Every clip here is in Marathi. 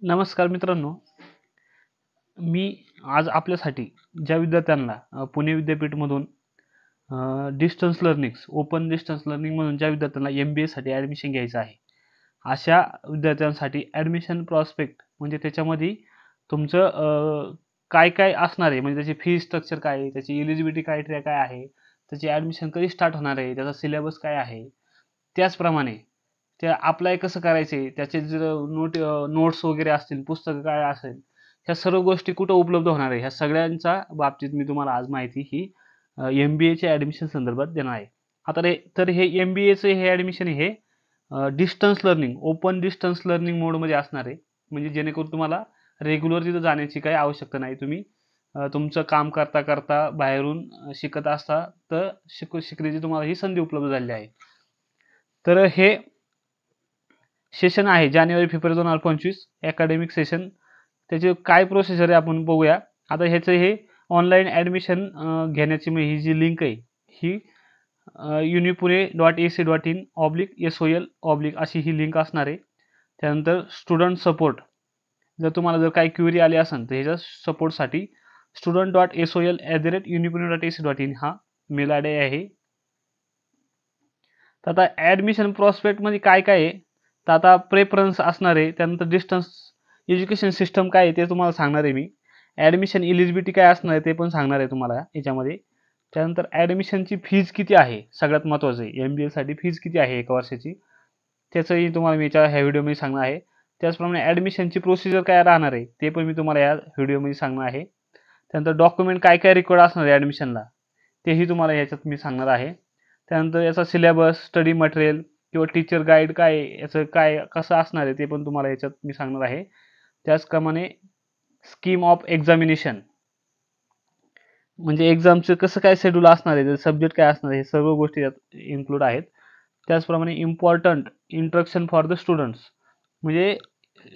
नमस्कार मित्रांनो, मी आज आपल्यासाठी ज्या विद्यार्थ्यांना पुणे विद्यापीठमधून distance learning, open distance learning म्हणून ज्या विद्यार्थ्यांना MBAसाठी ॲडमिशन घ्यायचं आहे, अशा विद्यार्थ्यांसाठी ॲडमिशन प्रॉस्पेक्ट म्हणजे त्याच्यामध्ये तुमचं काय-काय असणार आहे, म्हणजे त्याची फी स्ट्रक्चर काय आहे, त्याची एलिजिबिलिटी क्रायटेरिया काय आहे, त्याची ॲडमिशन कधी स्टार्ट होणार आहे, त्याचा सिलेबस काय आहे, त्याचप्रमाणे ते अप्लाय कसं करायचे, त्याचे जर नोट्स वगैरे असतील, पुस्तकं काय असेल, ह्या सर्व गोष्टी कुठं उपलब्ध होणार आहे, ह्या सगळ्यांच्या बाबतीत मी तुम्हाला आज माहिती ही MBAच्या ॲडमिशन संदर्भात देणार आहे. आता हे MBAचं हे ॲडमिशन हे distance learning, open distance learning मोडमध्ये असणार आहे. म्हणजे जेणेकरून तुम्हाला रेग्युलर तिथं जाण्याची काही आवश्यकता नाही. तुम्ही तुमचं काम करता बाहेरून शिकत असता तर शिकण्याची तुम्हाला ही संधी उपलब्ध झालेली आहे. तर हे सेशन आहे जानेवारी-फेब्रुवारी 2025 अकॅडमिक सेशन. त्याची काय प्रोसिजर आहे आपण बघूया. आता ह्याचं हे ऑनलाईन ॲडमिशन घेण्याची ही जी लिंक आहे ही unipune.ac.in/sol/ अशी ही लिंक असणार आहे. त्यानंतर स्टुडंट सपोर्ट, जर काही क्वेरी आली असेल तर ह्याच्या सपोर्टसाठी student.sol@unipune.ac.in हा मेल आय डी आहे. तर आता ॲडमिशन प्रॉस्पेक्टमध्ये काय-काय आहे, तर आता प्रेफरन्स असणार आहे. त्यानंतर डिस्टन्स एज्युकेशन सिस्टम काय आहे ते तुम्हाला सांगणार आहे मी. ॲडमिशन एलिजिबिलिटी काय असणार आहे ते पण सांगणार आहे तुम्हाला याच्यामध्ये. त्यानंतर ॲडमिशनची फीज किती आहे, सगळ्यात महत्त्वाचं आहे. MBAसाठी फीज किती आहे 1 वर्षाची, त्याचंही तुम्हाला मी ह्या व्हिडिओमध्ये सांगणार आहे. त्याचप्रमाणे ॲडमिशनची प्रोसिजर काय राहणार आहे ते पण मी तुम्हाला या व्हिडिओमध्ये सांगणार आहे. त्यानंतर डॉक्युमेंट काय-काय रिक्वायर्ड असणार आहे ॲडमिशनला तेही तुम्हाला याच्यात मी सांगणार आहे. त्यानंतर याचा सिलेबस, स्टडी मटेरियल किंवा टीचर गाईड काय आहे, याचं काय कसं असणार आहे ते पण तुम्हाला याच्यात मी सांगणार आहे. त्याचप्रमाणे स्कीम ऑफ एक्झामिनेशन, म्हणजे एक्झामचं कसं काय शेड्यूल असणार आहे, सब्जेक्ट काय असणार आहे, हे सर्व गोष्टी यात इन्क्लूड आहेत. त्याचप्रमाणे important introduction for the students, म्हणजे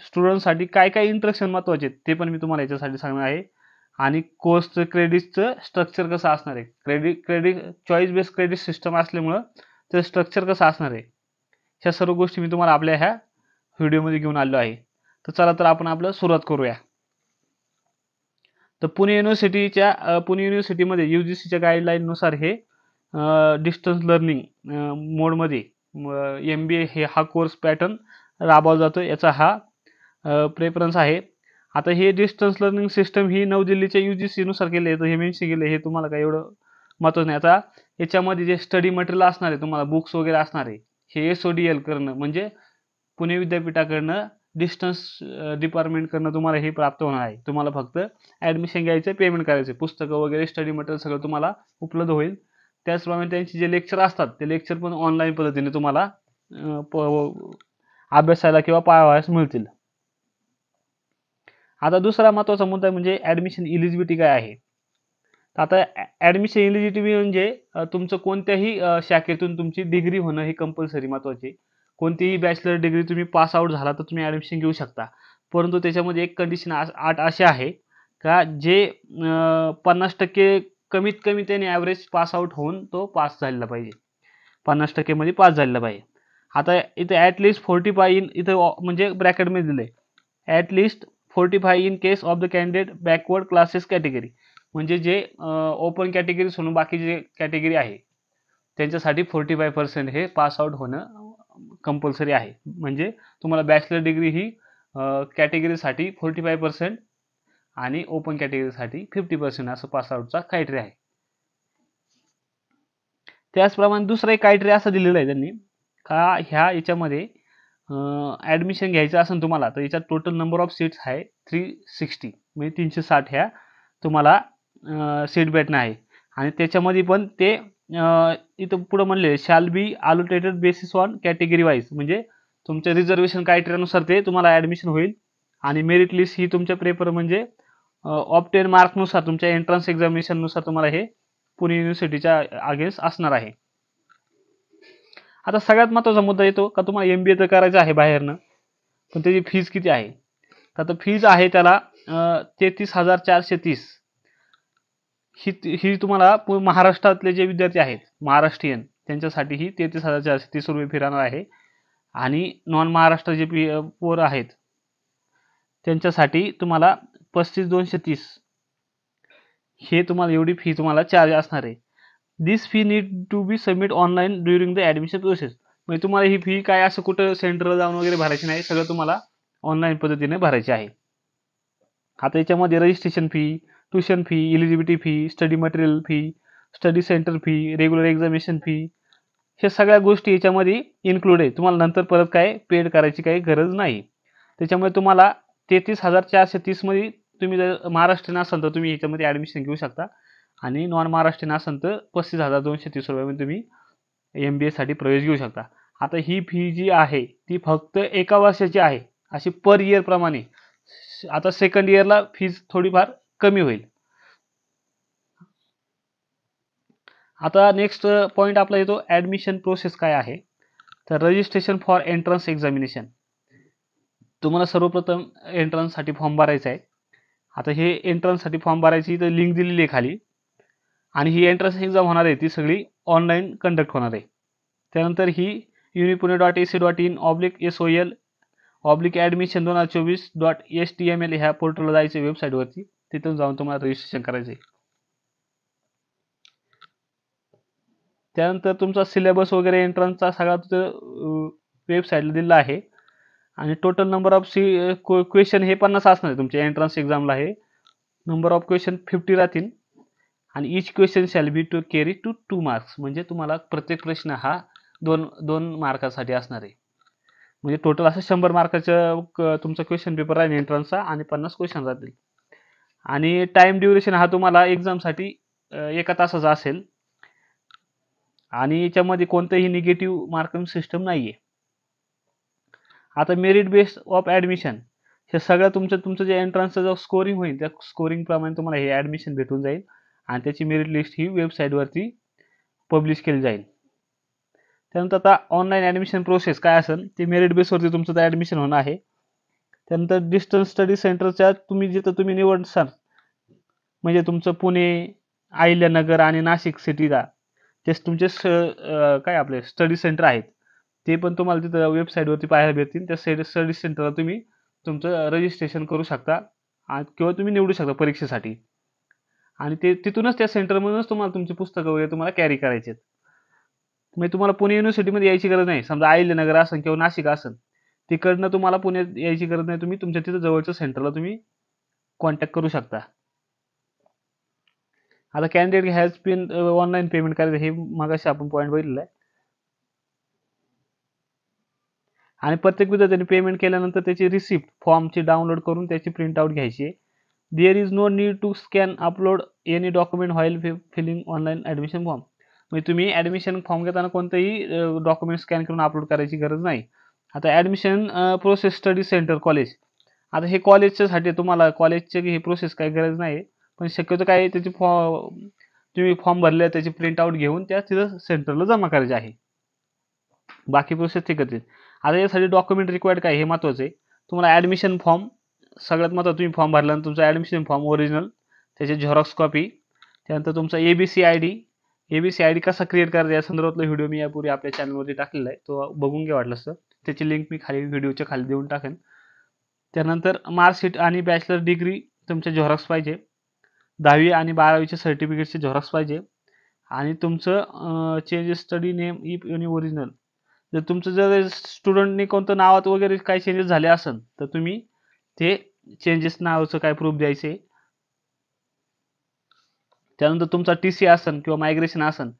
स्टुडंटसाठी काय काय इंट्रोडक्शन महत्त्वाचे आहेत ते पण मी तुम्हाला याच्यासाठी सांगणार आहे. आणि कोर्सचं क्रेडिटचं स्ट्रक्चर कसं असणार आहे, credit choice based credit system असल्यामुळं ते स्ट्रक्चर कसं असणार आहे, ह्या सर्व गोष्टी मी तुम्हाला आपल्या ह्या व्हिडिओमध्ये घेऊन आलो आहे. तर चला तर आपण आपलं सुरुवात करूया. तर पुणे युनिव्हर्सिटीमध्ये UGCच्या गाईडलाईननुसार हे डिस्टन्स लर्निंग मोडमध्ये MBA हा कोर्स पॅटर्न राबवला जातो. याचा हा प्रेफरन्स आहे. आता हे डिस्टन्स लर्निंग सिस्टम ही नवदिल्लीच्या UGCनुसार केले आहे, तर हे मेन्शन केले, हे तुम्हाला काय एवढं महत्त्वाचं नाही. आता याच्यामध्ये जे स्टडी मटेरियल असणार आहे, तुम्हाला बुक्स वगैरे असणार आहे, हे SODL करणं म्हणजे पुणे विद्यापीठाकडनं डिस्टन्स डिपार्टमेंटकडनं तुम्हाला हे प्राप्त होणार आहे. तुम्हाला फक्त ॲडमिशन घ्यायचं, पेमेंट करायचं, पुस्तकं वगैरे स्टडी मटेरियल सगळं तुम्हाला उपलब्ध होईल. त्याचप्रमाणे त्यांचे जे लेक्चर असतात ते लेक्चर पण ऑनलाईन पद्धतीने तुम्हाला अभ्यासाला किंवा पाहावयास मिळतील. आता दुसरा महत्त्वाचा मुद्दा म्हणजे ॲडमिशन एलिजिबिलिटी काय आहे. आता ॲडमिशन एलिजिबिलिटी म्हणजे तुमचं कोणत्याही शाखेतून तुमची डिग्री होणं हे कंपल्सरी महत्त्वाचे. कोणतीही बॅचलर डिग्री तुम्ही पास आउट झाला तर तुम्ही ॲडमिशन घेऊ शकता. परंतु त्याच्यामध्ये एक कंडिशन अट अशी आहे का जे 50% कमीत कमी त्याने ॲव्हरेज पास आउट होऊन तो पास झालेला पाहिजे. 50% मध्ये पास झालेला पाहिजे. आता इथे ॲटलिस्ट 45 इन इथं म्हणजे ब्रॅकेटमध्ये दिलं आहे. At least 45 in case of the candidate backward classes category, म्हणजे जे ओपन कॅटेगरी सोडून बाकी जे कॅटेगरी आहे त्यांच्यासाठी 45% हे पास आउट होणं कंपल्सरी आहे. म्हणजे तुम्हाला बॅचलर डिग्री ही कॅटेगरीसाठी 45% आणि ओपन कॅटेगरीसाठी 50% असं पास आउटचा क्रायटेरिया आहे. त्याचप्रमाणे दुसरं एक क्रायटेरिया असं दिलेलं आहे त्यांनी का याच्यामध्ये ॲडमिशन घ्यायचं असेल तुम्हाला तर याच्यात टोटल नंबर ऑफ सीट्स आहे 360, म्हणजे 360 ह्या तुम्हाला सीट भेटणं आहे. आणि त्याच्यामध्ये पण ते इथं पुढं म्हणले shall be allocated basis on category wise, म्हणजे तुमच्या रिझर्वेशन क्रायटेरियानुसार ते तुम्हाला ॲडमिशन होईल. आणि मेरिट लिस्ट ही तुमच्या पेपर म्हणजे ऑप्टेन मार्कनुसार तुमच्या एंट्रन्स एक्झामिनेशननुसार तुम्हाला हे पुणे युनिव्हर्सिटीच्या अगेन्स्ट असणार आहे. आता सगळ्यात महत्त्वाचा मुद्दा येतो का तुम्हाला MBA तर करायचं आहे बाहेरनं, पण त्याची फीज किती आहे. तर आता फीज आहे त्याला 33,430. ही तुम्हाला महाराष्ट्रातले जे विद्यार्थी आहेत महाराष्ट्रीयन त्यांच्यासाठी ही 33,430 रुपये फी राहणार आहे. आणि नॉन महाराष्ट्र जे पोरं आहेत त्यांच्यासाठी तुम्हाला 35,230 हे तुम्हाला एवढी फी तुम्हाला चार्ज असणार आहे. This fee need to be submit online during the admission process. म्हणजे तुम्हाला ही फी काय असं कुठं सेंटरला जाऊन वगैरे भरायची नाही, सगळं तुम्हाला ऑनलाईन पद्धतीने भरायचे आहे. आता याच्यामध्ये registration fee, tuition fee, eligibility fee, study material fee, study centre fee, regular examination fee, हे सगळ्या गोष्टी याच्यामध्ये इन्क्लूड आहे. तुम्हाला नंतर परत काय पेड करायची काही गरज नाही. त्याच्यामुळे तुम्हाला 33,430 मध्ये तुम्ही जर महाराष्ट्रीयन असाल तर तुम्ही याच्यामध्ये ॲडमिशन घेऊ शकता, आणि नॉन महाराष्ट्रीयन असाल तर 35,230 रुपयामध्ये तुम्ही MBA साठी प्रवेश घेऊ शकता. आता ही फी जी आहे ती फक्त एका वर्षाची आहे, अशी पर इयर प्रमाणे. आता सेकंड इयरला फीज थोडीफार कमी होईल. आता नेक्स्ट पॉईंट आपला येतो ॲडमिशन प्रोसेस काय आहे. तर रजिस्ट्रेशन फॉर एंट्रन्स एक्झामिनेशन. तुम्हाला सर्वप्रथम एंट्रन्ससाठी फॉर्म भरायचा आहे. आता हे एंट्रन्ससाठी फॉर्म भरायची तर लिंक दिलेली आहे खाली, आणि ही एंट्रन्स एक्झाम होणार आहे ती सगळी ऑनलाईन कंडक्ट होणार आहे. त्यानंतर ही unipune.ac.in/SOL/admission2024.html ह्या पोर्टलला जायचं वेबसाईटवरती, तिथून जाऊन तुम्हाला रजिस्ट्रेशन करायचं आहे. त्यानंतर तुमचा सिलेबस वगैरे एंट्रन्सचा सगळा तिथं वेबसाईटला दिलेला आहे, आणि टोटल नंबर ऑफ क्वेश्चन हे 50 असणार आहे. तुमच्या एंट्रन्स एक्झामला हे नंबर ऑफ क्वेश्चन 50 राहतील, आणि each question shall be to carry to 2 marks. म्हणजे तुम्हाला प्रत्येक प्रश्न हा 2 मार्कासाठी असणार आहे. म्हणजे टोटल असं 100 मार्काचं तुमचा क्वेश्चन पेपर आहे एंट्रन्सचा, आणि 50 क्वेश्चन राहतील. आणि टाइम ड्युरेशन हा तुम्हाला एक्झामसाठी 1 तासाचा असेल, आणि याच्यामध्ये कोणतंही निगेटिव्ह मार्किंग सिस्टम नाही आहे. आता मेरिट बेस्ड ऑफ ॲडमिशन, हे सगळं तुमचं जे एंट्रन्सचं जो स्कोरिंग होईल त्या स्कोरिंगप्रमाणे तुम्हाला हे ॲडमिशन भेटून जाईल, आणि त्याची मेरिट लिस्ट ही वेबसाईटवरती पब्लिश केली जाईल. त्यानंतर आता ऑनलाईन ॲडमिशन प्रोसेस काय असेल ते मेरिट बेसवरती तुमचं तर ॲडमिशन होणं आहे. त्यानंतर डिस्टन्स स्टडी सेंटरच्या जिथं तुम्ही निवडसाल, म्हणजे तुमचं पुणे, अहिल्यानगर आणि नाशिक सिटीला तेच तुमचे काय आपले स्टडी सेंटर आहेत, ते पण तुम्हाला तिथं वेबसाईटवरती पाहायला भेटतील. त्या स्टडी सेंटरला तुम्ही तुमचं रजिस्ट्रेशन करू शकता, किंवा तुम्ही निवडू शकता परीक्षेसाठी, आणि ते तिथूनच त्या सेंटरमधूनच तुम्हाला तुमची पुस्तकं वगैरे तुम्हाला कॅरी करायचे आहेत. म्हणजे तुम्हाला पुणे युनिव्हर्सिटीमध्ये यायची गरज नाही. समजा अहिल्यानगर असेल किंवा नाशिक असेल, तिकडनं तुम्हाला पुण्यात यायची गरज नाही. तुम्ही तुमच्या तिथं जवळच्या सेंटरला तुम्ही कॉन्टॅक्ट करू शकता. आता candidate has been online payment करायचं, हे मगाशी आपण पॉईंट बघितलेला आहे. आणि प्रत्येक विद्यार्थ्यांनी पेमेंट केल्यानंतर त्याची रिसिप्ट फॉर्मची डाउनलोड करून त्याची प्रिंट आउट घ्यायची आहे. There is no need to scan upload any document while filling online admission form. म्हणजे तुम्ही ॲडमिशन फॉर्म घेताना कोणतेही डॉक्युमेंट स्कॅन करून अपलोड करायची गरज नाही. आता admission process study centre college. आता हे कॉलेजच्यासाठी तुम्हाला कॉलेजची ही प्रोसेस काही गरज नाही, पण शक्यतो काय त्याची तुम्ही फॉर्म भरले त्याची प्रिंट आउट घेऊन त्या तिथं सेंटरला जमा करायचे आहे. बाकी प्रोसेस ठीकच आहे. आता यासाठी डॉक्युमेंट रिक्वायर्ड काय हे महत्त्वाचं आहे. तुम्हाला ॲडमिशन फॉर्म सगळ्यात महत्त्वाचं, तुम्ही फॉर्म भरल्यानंतर तुमचा ॲडमिशन फॉर्म ओरिजिनल, त्याची झेरॉक्स कॉपी, त्यानंतर तुमचा ABC ID कसा क्रिएट करायचा या संदर्भातला व्हिडिओ मी यापूर्वी आपल्या चॅनलवरती टाकलेला आहे, तो बघून घ्या वाटलं असतं. त्याची लिंक मी खाली व्हिडिओच्या खाली देऊन टाकेन. त्यानंतर मार्कशीट आणि बॅचलर डिग्री तुमचे झेरॉक्स पाहिजे, 10वी आणि 12वीचे सर्टिफिकेटचे झेरॉक्स पाहिजे, आणि तुमचं changes study name if any original. जर तुमचं जर स्टुडंटनी कोणतं नावात वगैरे काही चेंजेस झाले असेल तर तुम्ही ते चेंजेस नावाचं काय प्रूफ द्यायचे. त्यानंतर तुमचा TC असेल किंवा मायग्रेशन असेल,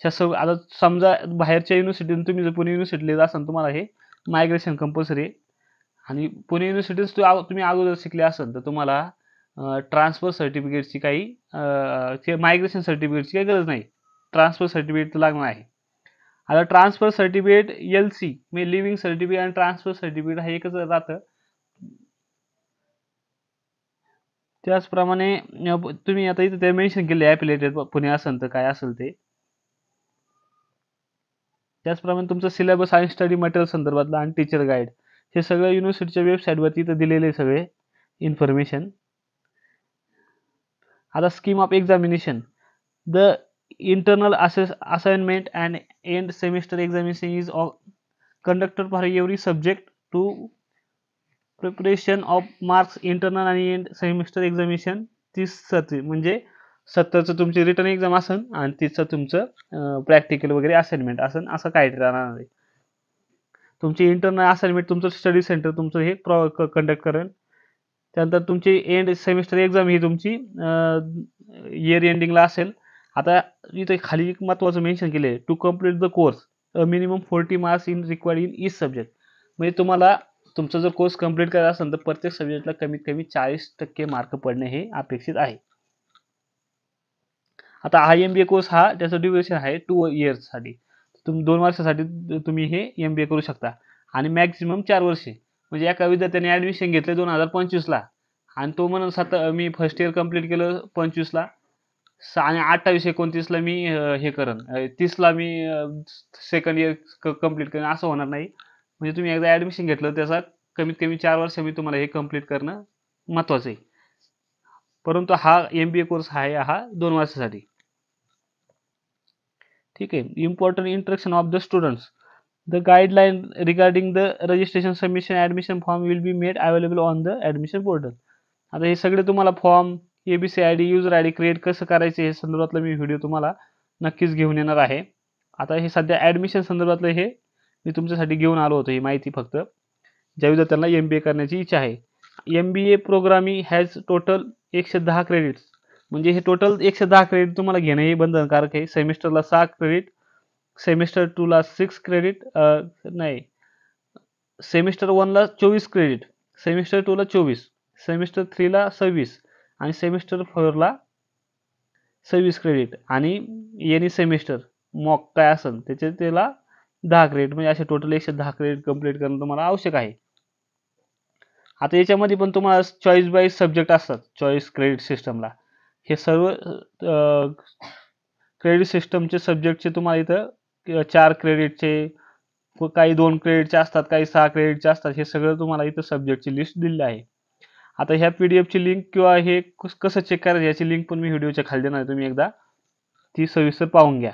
आता समजा बाहेरच्या युनिव्हर्सिटीतून तुम्ही जर पुणे युनिव्हर्सिटीला असाल तुम्हाला हे मायग्रेशन कंपल्सरी आहे, आणि पुणे युनिव्हर्सिटीत तुम्ही अगोदर शिकले असेल तर तुम्हाला ट्रान्सफर सर्टिफिकेटची काही मायग्रेशन सर्टिफिकेटची काही गरज नाही, ट्रान्सफर सर्टिफिकेट तर लागणार आहे. आता ट्रान्सफर सर्टिफिकेट LC म्हणजे लिव्हिंग सर्टिफिकेट आणि ट्रान्सफर सर्टिफिकेट हा एकच राहतं. त्याचप्रमाणे तुम्ही आता इथे ते मेन्शन केले ॲफिलिएटेड पुणे असेल तर काय असेल ते. त्याचप्रमाणे तुमचं सिलेबस आणि स्टडी मटेरियल संदर्भातला आणि टीचर गाईड हे सगळं युनिव्हर्सिटीच्या वेबसाईटवरती इथं दिलेले सगळे इन्फॉर्मेशन. आता scheme of examination. The internal assignment and end semester examination is conducted for every subject to preparation of marks internal आणि एंड सेमिस्टर एक्झामिनेशन 30-37 म्हणजे 70चं तुमची रिटर्न एक्झाम असेल आणि 30चं तुमचं प्रॅक्टिकल वगैरे असाइनमेंट असेल, असं काही राहणार नाही. तुमची इंटरनल असाइनमेंट तुमचं स्टडी सेंटर तुमचं हे कंडक्ट करेल. त्यानंतर तुमची एंड सेमिस्टर एक्झाम ही तुमची इयर एंडिंगला असेल. आता इथे खाली एक महत्त्वाचं मेन्शन केलं आहे, to complete the course minimum 40 marks in required in each subject. म्हणजे तुम्हाला तुमचा जर कोर्स कंप्लीट करायचा असेल तर प्रत्येक सब्जेक्टला कमीत कमी 40% मार्क पडणे हे अपेक्षित आहे. आता हा MBA कोर्स हा त्याचं ड्युरेशन आहे 2 इयर्ससाठी. तुम्ही 2 वर्षासाठी तुम्ही हे MBA करू शकता आणि मॅक्झिमम 4 वर्षे. म्हणजे एका विद्यार्थ्याने ॲडमिशन घेतलं 2025ला आणि तो म्हणून मी फर्स्ट इयर कंप्लीट केलं 25ला आणि 28-29ला मी हे करेन 30ला मी सेकंड इयर कंप्लीट करेन, असं होणार नाही. म्हणजे तुम्ही एकदा ॲडमिशन घेतलं त्याचा कमीत कमी 4 वर्षांनी तुम्हाला हे कंप्लीट करणं महत्त्वाचं आहे. परंतु हा MBA कोर्स आहे हा 2 वर्षासाठी. ठीक आहे. Important instruction of the students. The guideline regarding the registration submission admission form will be made available on the admission portal. आता हे सगळे तुम्हाला form, ABC ID, user ID create कसं करायचं हे संदर्भातला मी व्हिडिओ तुम्हाला नक्कीच घेऊन येणार आहे. आता हे सध्या ॲडमिशन संदर्भातलं हे मी तुमच्यासाठी घेऊन आलो होतो ही माहिती फक्त. ज्या विद्यार्थ्यांना MBA करण्याची इच्छा आहे. MBA programming has total 110 credits. म्हणजे हे टोटल 110 क्रेडिट तुम्हाला घेणं हे बंधनकारक आहे. सेमिस्टरला 6 क्रेडिट, सेमिस्टर 2ला 6 क्रेडिट नाही, सेमिस्टर 1ला 24 क्रेडिट, सेमिस्टर 2ला 24, सेमिस्टर 3ला 26 आणि सेमिस्टर 4ला 26 क्रेडिट आणि एनी सेमिस्टर मॉक काय असेल त्याला 10 क्रेडिट. म्हणजे असे टोटल 110 क्रेडिट कंप्लीट करणं तुम्हाला आवश्यक आहे. आता याच्यामध्ये पण तुम्हाला चॉईस बाय सब्जेक्ट असतात चॉईस क्रेडिट सिस्टमला. हे सर्व क्रेडिट सिस्टमचे सब्जेक्टचे तुम्हाला इथं 4 क्रेडिटचे, काही 2 क्रेडिटचे असतात, काही 6 क्रेडिटचे असतात. हे सगळं तुम्हाला इथं सब्जेक्टची लिस्ट दिलेली आहे. आता ह्या PDFची लिंक किंवा हे कसं चेक करायचं याची लिंक पण मी व्हिडिओच्या खाली देणार आहे. तुम्ही एकदा ती सविस्तर पाहून घ्या.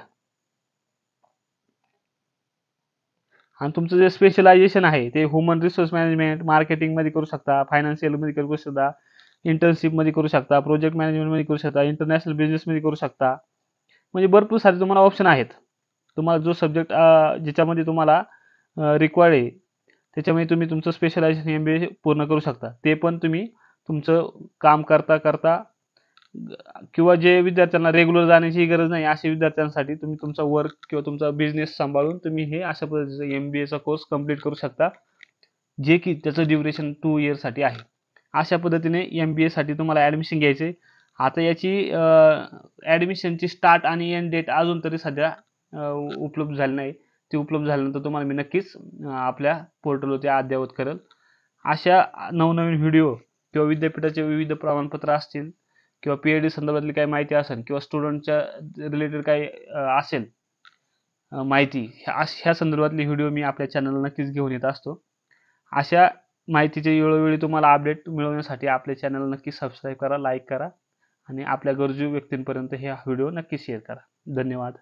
आणि तुमचं जे स्पेशलायझेशन आहे ते ह्युमन रिसोर्स मॅनेजमेंट, मार्केटिंगमध्ये करू शकता, फायनान्शियलमध्ये करू शकता, इंटर्नशिपमध्ये करू शकता, प्रोजेक्ट मॅनेजमेंटमध्ये करू शकता, इंटरनॅशनल बिझनेसमध्ये करू शकता. म्हणजे भरपूर सारे तुम्हाला ऑप्शन आहेत. तुम्हाला जो सब्जेक्ट ज्याच्यामध्ये तुम्हाला रिक्वायर्ड आहे त्याच्यामध्ये तुम्ही तुमचं स्पेशलायझेशन MBA पूर्ण करू शकता. ते पण तुम्ही तुमचं काम करता करता किंवा जे विद्यार्थ्यांना रेग्युलर जाण्याची गरज नाही अशा विद्यार्थ्यांसाठी तुम्ही तुमचा वर्क किंवा तुमचा बिझनेस सांभाळून तुम्ही हे अशा पद्धतीचा MBAचा कोर्स कंप्लीट करू शकता, जे की त्याचं ड्युरेशन 2 इयर्ससाठी आहे. अशा पद्धतीने MBAसाठी तुम्हाला ॲडमिशन घ्यायचे. आता याची ॲडमिशनची स्टार्ट आणि एंड डेट अजून तरी सध्या उपलब्ध झाली नाही. ती उपलब्ध झाल्यानंतर तुम्हाला मी नक्कीच आपल्या पोर्टलवरती अद्ययावत करेल. अशा नवनवीन व्हिडिओ किंवा विद्यापीठाचे विविध प्रमाणपत्र असतील किंवा PhD संदर्भातली काही माहिती असेल किंवा स्टुडंटच्या रिलेटेड काही असेल माहिती, ह्या संदर्भातली व्हिडिओ मी आपल्या चॅनलला नक्कीच घेऊन येत असतो. अशा माहितीचे वेळोवेळी तुम्हाला अपडेट मिळवण्यासाठी आपले चॅनल नक्की सबस्क्राईब करा, लाईक करा आणि आपल्या गरजू व्यक्तींपर्यंत हे व्हिडिओ नक्की शेअर करा. धन्यवाद.